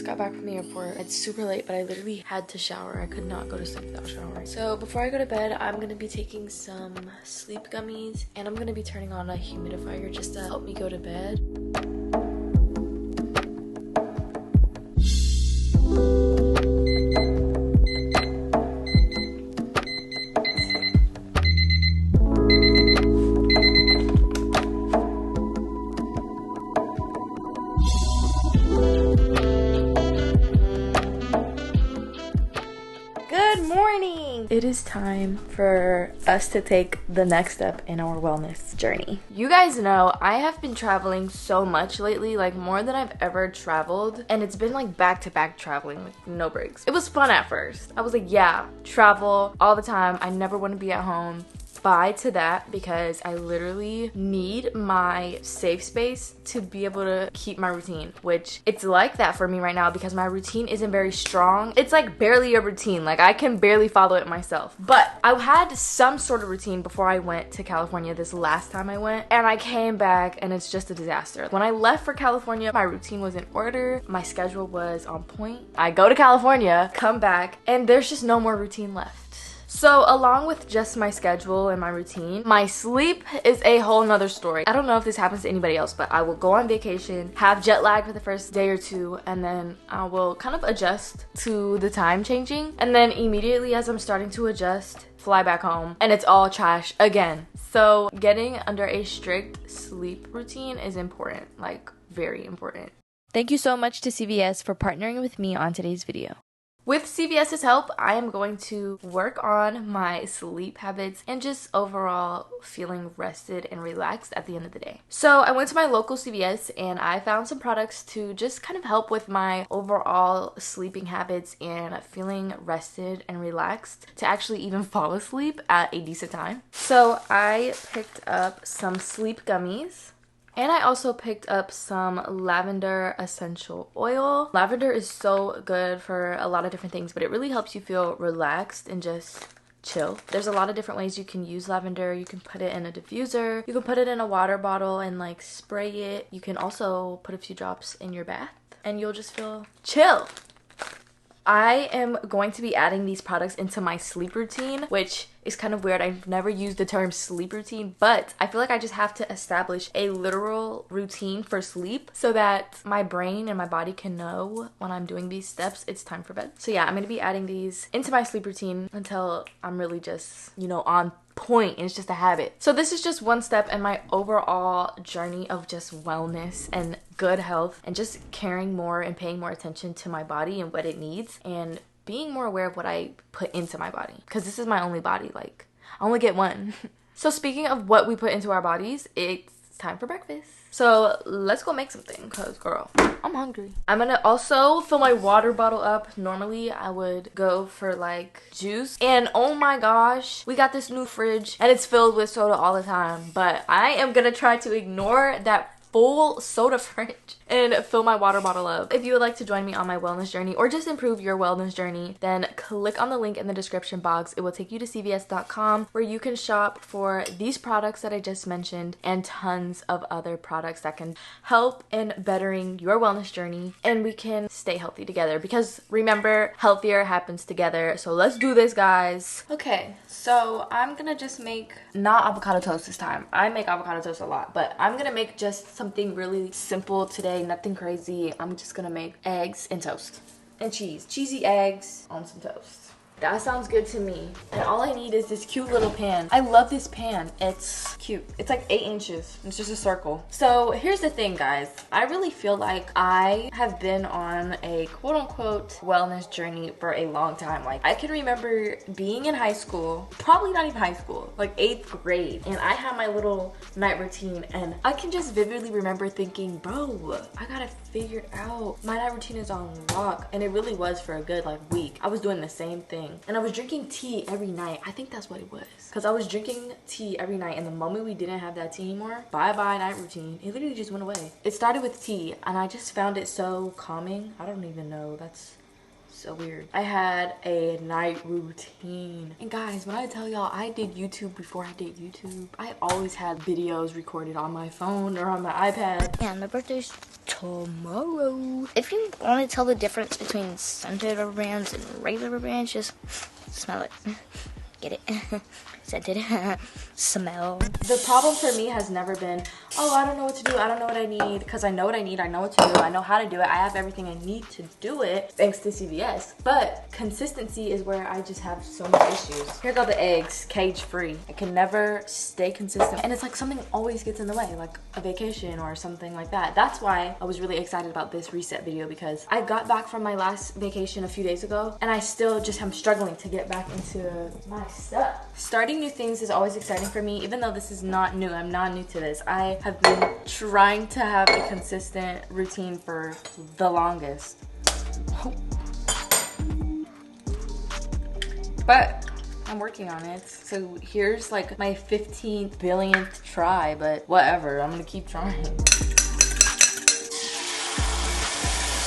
just got back from the airport. It's super late, but I literally had to shower. I could not go to sleep without showering. So before I go to bed, I'm gonna be taking some sleep gummies, and I'm gonna be turning on a humidifier just to help me go to bed. It is time for us to take the next step in our wellness journey. You guys know I have been traveling so much lately, like more than I've ever traveled, and it's been like back-to-back traveling with no breaks. It was fun at first. I was like, yeah, travel all the time. I never want to be at home. Bye to that, because I literally need my safe space to be able to keep my routine, which it's like that for me right now because my routine isn't very strong. It's like barely a routine. Like I can barely follow it myself. But I had some sort of routine before I went to California this last time I went, and I came back and it's just a disaster. When I left for California, my routine was in order. My schedule was on point. I go to California, come back, and there's just no more routine left. So along with just my schedule and my routine, my sleep is a whole nother story. I don't know if this happens to anybody else, but I will go on vacation, have jet lag for the first day or two, and then I will kind of adjust to the time changing. And then immediately as I'm starting to adjust, fly back home, and it's all trash again. So getting under a strict sleep routine is important, like very important. Thank you so much to CVS for partnering with me on today's video. With CVS's help, I am going to work on my sleep habits and just overall feeling rested and relaxed at the end of the day. So I went to my local CVS and I found some products to just kind of help with my overall sleeping habits and feeling rested and relaxed to actually even fall asleep at a decent time. So I picked up some sleep gummies. And I also picked up some lavender essential oil. Lavender is so good for a lot of different things, but it really helps you feel relaxed and just chill. There's a lot of different ways you can use lavender. You can put it in a diffuser. You can put it in a water bottle and like spray it. You can also put a few drops in your bath and you'll just feel chill. I am going to be adding these products into my sleep routine, which is kind of weird. I've never used the term sleep routine, but I feel like I just have to establish a literal routine for sleep so that my brain and my body can know when I'm doing these steps, it's time for bed. So yeah, I'm going to be adding these into my sleep routine until I'm really just, on point, and it's just a habit. So this is just one step in my overall journey of just wellness and good health and just caring more and paying more attention to my body and what it needs and being more aware of what I put into my body, because this is my only body. Like, I only get one. So speaking of what we put into our bodies, it's time for breakfast. So let's go make something, because girl, I'm hungry. I'm gonna also fill my water bottle up. Normally I would go for like juice, and oh my gosh, we got this new fridge and it's filled with soda all the time, but I am gonna try to ignore that full soda fridge and fill my water bottle up. If you would like to join me on my wellness journey or just improve your wellness journey, then click on the link in the description box. It will take you to cvs.com where you can shop for these products that I just mentioned and tons of other products that can help in bettering your wellness journey, and we can stay healthy together, because remember, healthier happens together. So let's do this, guys. Okay, so I'm gonna just make not avocado toast this time. I make avocado toast a lot, but I'm gonna make just something really simple today, nothing crazy. I'm just gonna make eggs and toast and cheese. Cheesy eggs on some toast. That sounds good to me. And all I need is this cute little pan. I love this pan. It's cute. It's like 8 inches. It's just a circle. So here's the thing, guys. I really feel like I have been on a quote-unquote wellness journey for a long time. Like, I can remember being in high school, probably not even high school, like 8th grade, and I had my little night routine, and I can just vividly remember thinking, bro, I gotta figure it out. My night routine is on lock. And it really was for a good like week. I was doing the same thing. And I was drinking tea every night. I think that's what it was. Because I was drinking tea every night, and the moment we didn't have that tea anymore, bye-bye night routine. It literally just went away. It started with tea, and I just found it so calming. I don't even know. That's so weird. I had a night routine. And guys, when I tell y'all I did YouTube before I did YouTube, I always had videos recorded on my phone or on my iPad. Yeah, my birthday's tomorrow. If you want to tell the difference between scented rubber bands and regular rubber bands, just smell it. Get it? Scented. Smell. The problem for me has never been, oh, I don't know what to do, I don't know what I need, because I know what I need, I know what to do, I know how to do it, I have everything I need to do it, thanks to CVS. But consistency is where I just have so many issues. Here go the eggs, cage free. I can never stay consistent, and it's like something always gets in the way, like a vacation or something like that. That's why I was really excited about this reset video, because I got back from my last vacation a few days ago, and I still just am struggling to get back into my stuff. Starting new things is always exciting for me, even though this is not new. I'm not new to this. I have been trying to have a consistent routine for the longest. But I'm working on it. So here's like my 15th billionth try, but whatever, I'm gonna keep trying.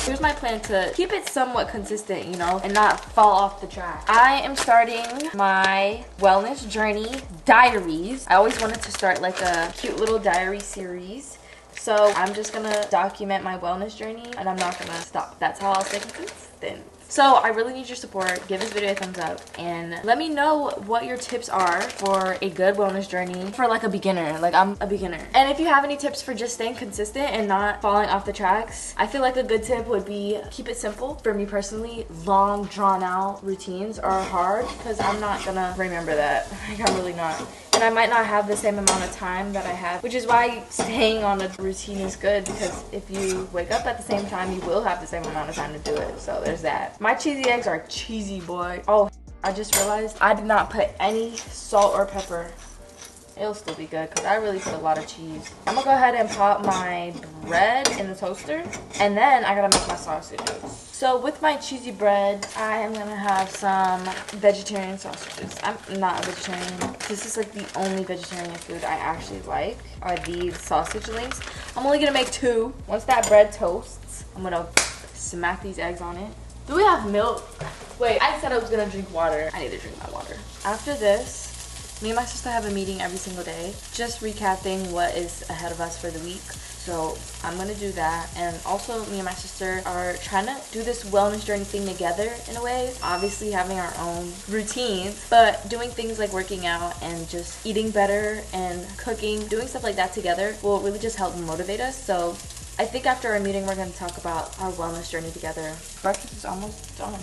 Here's my plan to keep it somewhat consistent, you know, and not fall off the track. I am starting my wellness journey diaries. I always wanted to start like a cute little diary series. So I'm just gonna document my wellness journey and I'm not gonna stop. That's how I'll stay consistent. So I really need your support. Give this video a thumbs up and let me know what your tips are for a good wellness journey for like a beginner. Like, I'm a beginner. And if you have any tips for just staying consistent and not falling off the tracks, I feel like a good tip would be keep it simple. For me personally, long drawn out routines are hard because I'm not gonna remember that. Like, I'm really not. And I might not have the same amount of time that I have, which is why staying on a routine is good, because if you wake up at the same time, you will have the same amount of time to do it. So there's that. My cheesy eggs are cheesy, boy. Oh, I just realized I did not put any salt or pepper. It'll still be good because I really put a lot of cheese. I'm gonna go ahead and pop my bread in the toaster, and then I gotta make my sausages. So with my cheesy bread, I am gonna have some vegetarian sausages. I'm not a vegetarian. This is like the only vegetarian food I actually like are these sausage links. I'm only gonna make 2. Once that bread toasts, I'm gonna smack these eggs on it. Do we have milk? Wait, I said I was gonna drink water. I need to drink my water. After this, me and my sister have a meeting every single day, just recapping what is ahead of us for the week. So I'm gonna do that. And also, me and my sister are trying to do this wellness journey thing together in a way. Obviously having our own routines, but doing things like working out and just eating better and cooking, doing stuff like that together will really just help motivate us. So I think after our meeting, we're gonna talk about our wellness journey together. Breakfast is almost done.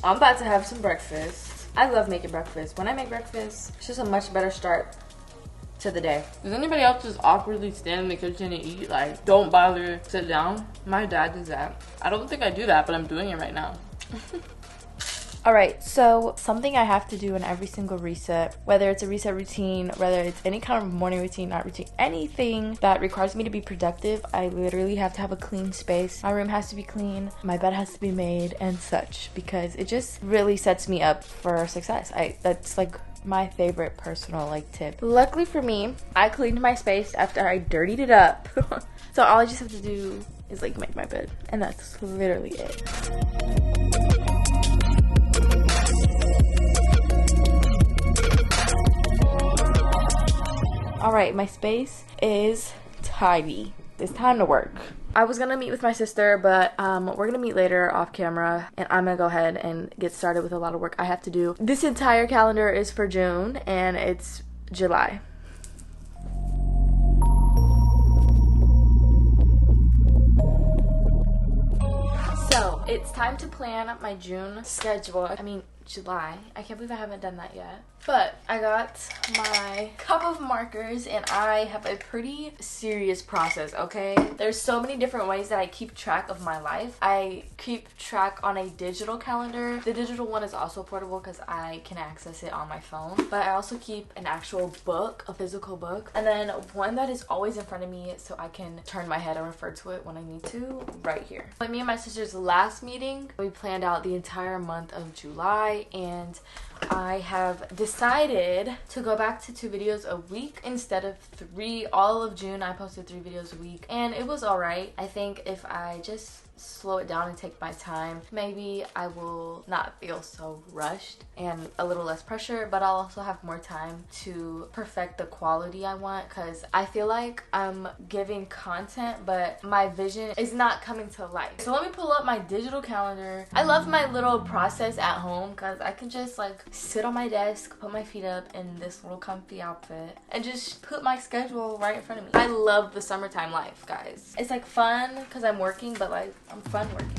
I'm about to have some breakfast. I love making breakfast. When I make breakfast, it's just a much better start to the day. Does anybody else just awkwardly stand in the kitchen and eat? Like, don't bother, sit down? My dad does that. I don't think I do that, but I'm doing it right now. Alright, so something I have to do in every single reset, whether it's a reset routine, whether it's any kind of morning routine, night routine, anything that requires me to be productive, I literally have to have a clean space. My room has to be clean, my bed has to be made, and such, because it just really sets me up for success. That's like my favorite personal like tip. Luckily for me, I cleaned my space after I dirtied it up. So all I just have to do is like make my bed, and that's literally it. Alright, my space is tidy. It's time to work. I was gonna meet with my sister, but we're gonna meet later off camera, and I'm gonna go ahead and get started with a lot of work I have to do. This entire calendar is for June, and it's July. So, it's time to plan my June schedule. I mean, July. I can't believe I haven't done that yet. But I got my cup of markers, and I have a pretty serious process, okay? There's so many different ways that I keep track of my life. I keep track on a digital calendar. The digital one is also portable because I can access it on my phone. But I also keep an actual book, a physical book, and then one that is always in front of me so I can turn my head and refer to it when I need to, right here. But me and my sister's last meeting, we planned out the entire month of July, and I have decided to go back to 2 videos a week instead of 3. All of June I posted 3 videos a week, and it was alright. I think if I just slow it down and take my time, maybe I will not feel so rushed and a little less pressure, but I'll also have more time to perfect the quality I want, because I feel like I'm giving content but my vision is not coming to life. So let me pull up my digital calendar. I love my little process at home because I can just like sit on my desk, put my feet up in this little comfy outfit, and just put my schedule right in front of me. I love the summertime life, guys. It's like fun because I'm working, but like I'm fun working.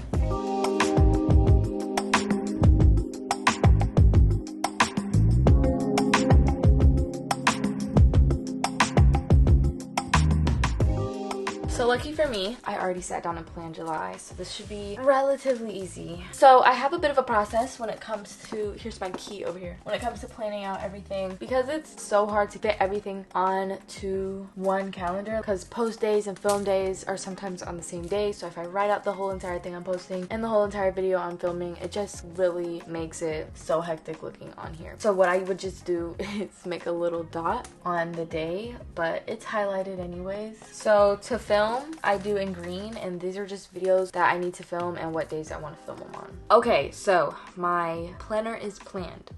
So lucky for me, I already sat down and planned July, so this should be relatively easy. So I have a bit of a process when it comes to, here's my key over here, when it comes to planning out everything, because it's so hard to fit everything onto one calendar, because post days and film days are sometimes on the same day. So if I write out the whole entire thing I'm posting and the whole entire video I'm filming, it just really makes it so hectic looking on here. So what I would just do is make a little dot on the day, but it's highlighted anyways. So to film, I do in green, and these are just videos that I need to film and what days I want to film them on. Okay, so my planner is planned.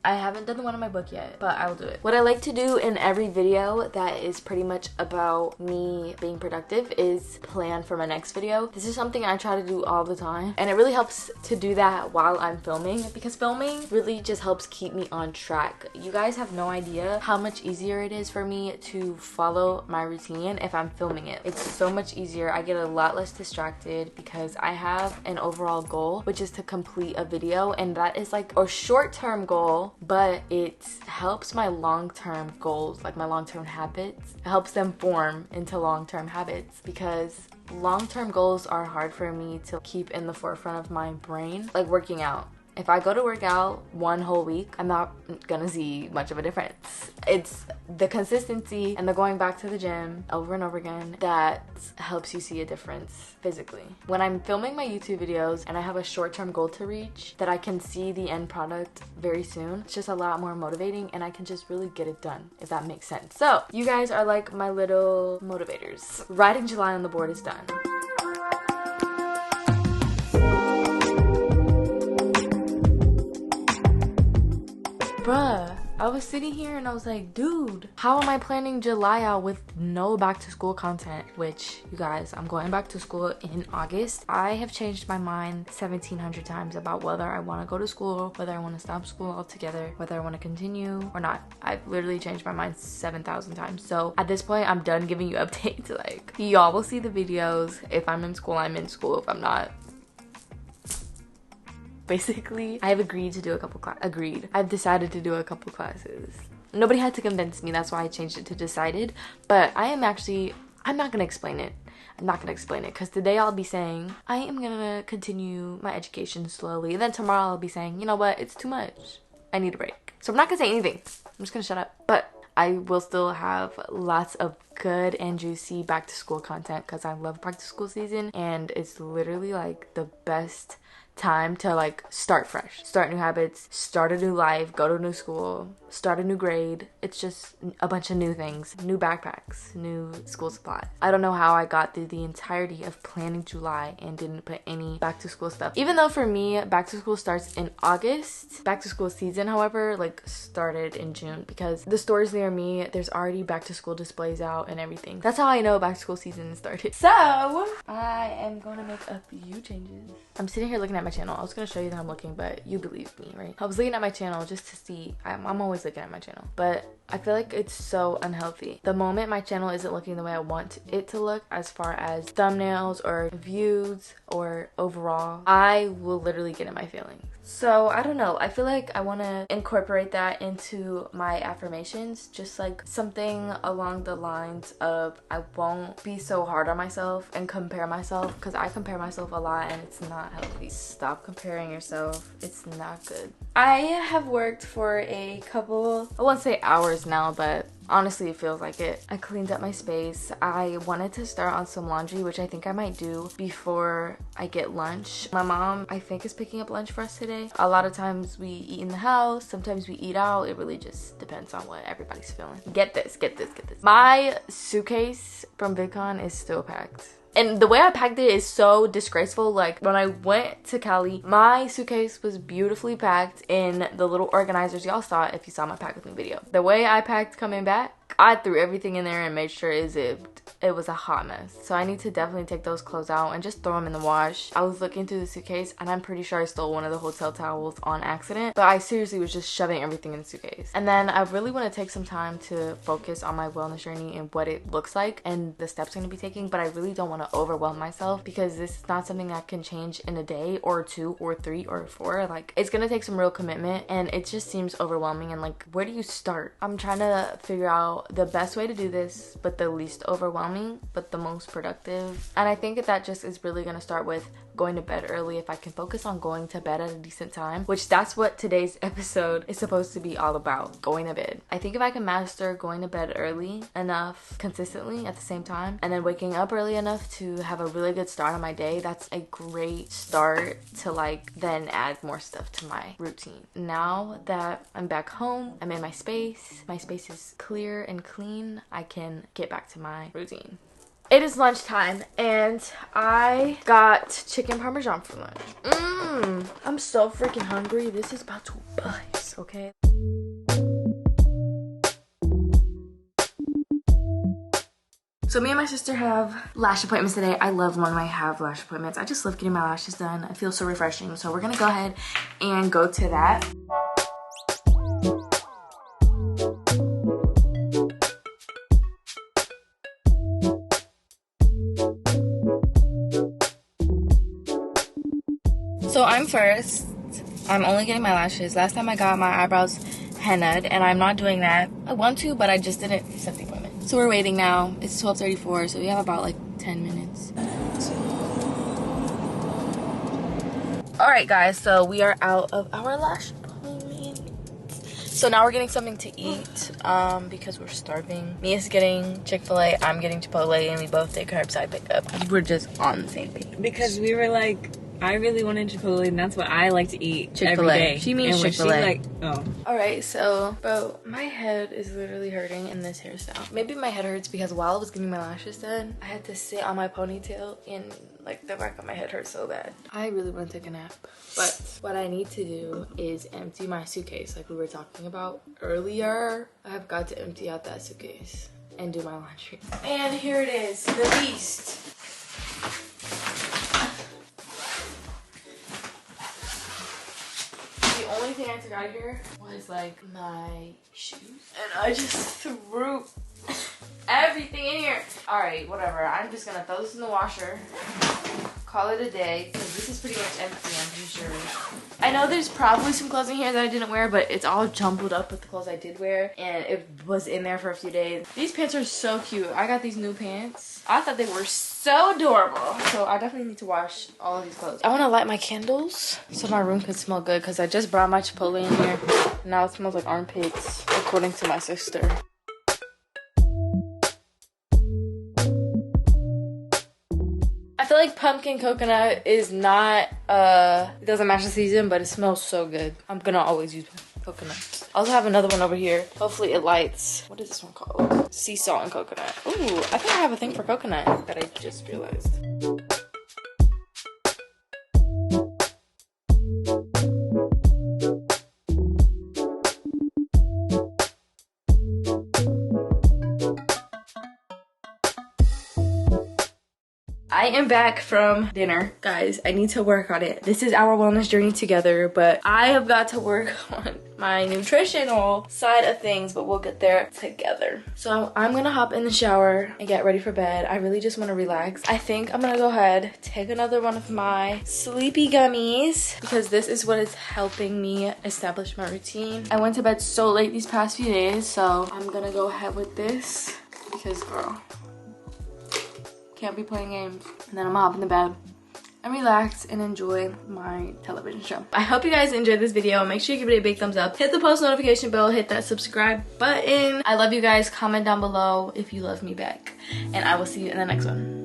I haven't done the one in my book yet, but I will do it. What I like to do in every video that is pretty much about me being productive is plan for my next video. This is something I try to do all the time, and it really helps to do that while I'm filming, because filming really just helps keep me on track. You guys have no idea how much easier it is for me to follow my routine if I'm filming it. It's so much easier. I get a lot less distracted because I have an overall goal, which is to complete a video, and that is like a short-term goal, but it helps my long-term goals, like my long-term habits. It helps them form into long-term habits, because long-term goals are hard for me to keep in the forefront of my brain. Like working out. If I go to work out one whole week, I'm not gonna see much of a difference. It's the consistency and the going back to the gym over and over again that helps you see a difference physically. When I'm filming my YouTube videos and I have a short-term goal to reach that I can see the end product very soon, it's just a lot more motivating, and I can just really get it done, if that makes sense. So you guys are like my little motivators. Writing July on the board is done. Bruh, I was sitting here and I was like, dude, how am I planning July out with no back to school content? Which, you guys, I'm going back to school in August. I have changed my mind 1,700 times about whether I want to go to school, whether I want to stop school altogether, whether I want to continue or not. I've literally changed my mind 7,000 times. So at this point, I'm done giving you updates. Like, y'all will see the videos. If I'm in school, I'm in school. If I'm not, basically, I've agreed to do a couple I've decided to do a couple classes. Nobody had to convince me, that's why I changed it to decided. But I'm not gonna explain it. I'm not gonna explain it, because today I'll be saying I am gonna continue my education slowly, and then tomorrow I'll be saying, you know what, it's too much, I need a break. So I'm not gonna say anything, I'm just gonna shut up. But I will still have lots of good and juicy back to school content, because I love back to school season, and it's literally like the best time to like start fresh, start new habits, start a new life, go to a new school, start a new grade. It's just a bunch of new things, new backpacks, new school supplies. I don't know how I got through the entirety of planning July and didn't put any back to school stuff, even though for me back to school starts in August. Back to school season, however, like started in June, because the stores near me, there's already back to school displays out and everything. That's how I know back to school season started. So I am going to make a few changes. I'm sitting here looking at my channel. I was gonna show you that I'm looking, but you believe me, right? I was looking at my channel just to see. I'm always looking at my channel, but I feel like it's so unhealthy. The moment my channel isn't looking the way I want it to look, as far as thumbnails or views or overall, I will literally get in my feelings. So I don't know, I feel like I want to incorporate that into my affirmations, just like something along the lines of I won't be so hard on myself and compare myself, because I compare myself a lot and it's not healthy. Stop comparing yourself, it's not good. I have worked for a couple, I won't say hours now, but honestly it feels like it. I cleaned up my space. I wanted to start on some laundry, which I think I might do before I get lunch. My mom, I think, is picking up lunch for us today. A lot of times we eat in the house, sometimes we eat out. It really just depends on what everybody's feeling. Get this. My suitcase from VidCon is still packed. And the way I packed it is so disgraceful. Like, when I went to Cali, my suitcase was beautifully packed in the little organizers y'all saw if you saw my pack with me video. The way I packed coming back, I threw everything in there and made sure it zipped. It was a hot mess. So I need to definitely take those clothes out and just throw them in the wash. I was looking through the suitcase and I'm pretty sure I stole one of the hotel towels on accident, but I seriously was just shoving everything in the suitcase. And then I really want to take some time to focus on my wellness journey and what it looks like and the steps I'm going to be taking, but I really don't want to overwhelm myself because this is not something that can change in a day or 2 or 3 or 4. Like, it's going to take some real commitment and it just seems overwhelming. And like, where do you start? I'm trying to figure out the best way to do this, but the least overwhelming, but the most productive. And I think that just is really going to start with going to bed early. If I can focus on going to bed at a decent time, which that's what today's episode is supposed to be all about, going to bed. I think if I can master going to bed early enough consistently at the same time and then waking up early enough to have a really good start on my day, that's a great start to like then add more stuff to my routine. Now that I'm back home, I'm in my space is clear and clean, I can get back to my routine. It is lunchtime and I got chicken parmesan for lunch. I'm so freaking hungry. This is about to buzz, okay? So me and my sister have lash appointments today. I love when I have lash appointments. I just love getting my lashes done. It feels so refreshing. So we're gonna go ahead and go to that. So I'm first. I'm only getting my lashes. Last time I got my eyebrows hennaed and I'm not doing that. I want to, but I just didn't set the appointment. So we're waiting now. It's 12:34, so we have about like 10 minutes. Alright guys, so we are out of our lash appointment. So now we're getting something to eat because we're starving. Mia's getting Chick-fil-A, I'm getting Chipotle, and we both take curbside pickup. We're just on the same page. Because we were like, I really wanted Chipotle, and that's what I like to eat every day. She means and Chick-fil-A. She like, oh. Alright, so, bro, my head is literally hurting in this hairstyle. Maybe my head hurts because while I was getting my lashes done, I had to sit on my ponytail and like the back of my head hurts so bad. I really want to take a nap, but what I need to do is empty my suitcase like we were talking about earlier. I've got to empty out that suitcase and do my laundry. And here it is, the beast. The only thing I took out of here was like my shoes, and I just threw everything in here. All right, whatever. I'm just gonna throw this in the washer, call it a day, because this is pretty much empty, I'm pretty sure. I know there's probably some clothes in here that I didn't wear, but it's all jumbled up with the clothes I did wear, and it was in there for a few days. These pants are so cute. I got these new pants. I thought they were so adorable. So I definitely need to wash all of these clothes. I want to light my candles so my room can smell good, because I just brought my Chipotle in here. Now it smells like armpits, according to my sister. I feel like pumpkin coconut is not, it doesn't match the season, but it smells so good. I'm gonna always use coconut. I also have another one over here. Hopefully it lights. What is this one called? Sea salt and coconut. Ooh, I think I have a thing for coconut that I just realized. I am back from dinner. Guys, I need to work on it. This is our wellness journey together, but I have got to work on my nutritional side of things, but we'll get there together. So I'm gonna hop in the shower and get ready for bed. I really just wanna relax. I think I'm gonna go ahead, take another one of my sleepy gummies, because this is what is helping me establish my routine. I went to bed so late these past few days, so I'm gonna go ahead with this, because girl, can't be playing games. And then I'm gonna hop in the bed and relax and enjoy my television show. I hope you guys enjoyed this video. Make sure you give it a big thumbs up. Hit the post notification bell, hit that subscribe button. I love you guys. Comment down below if you love me back. And I will see you in the next one.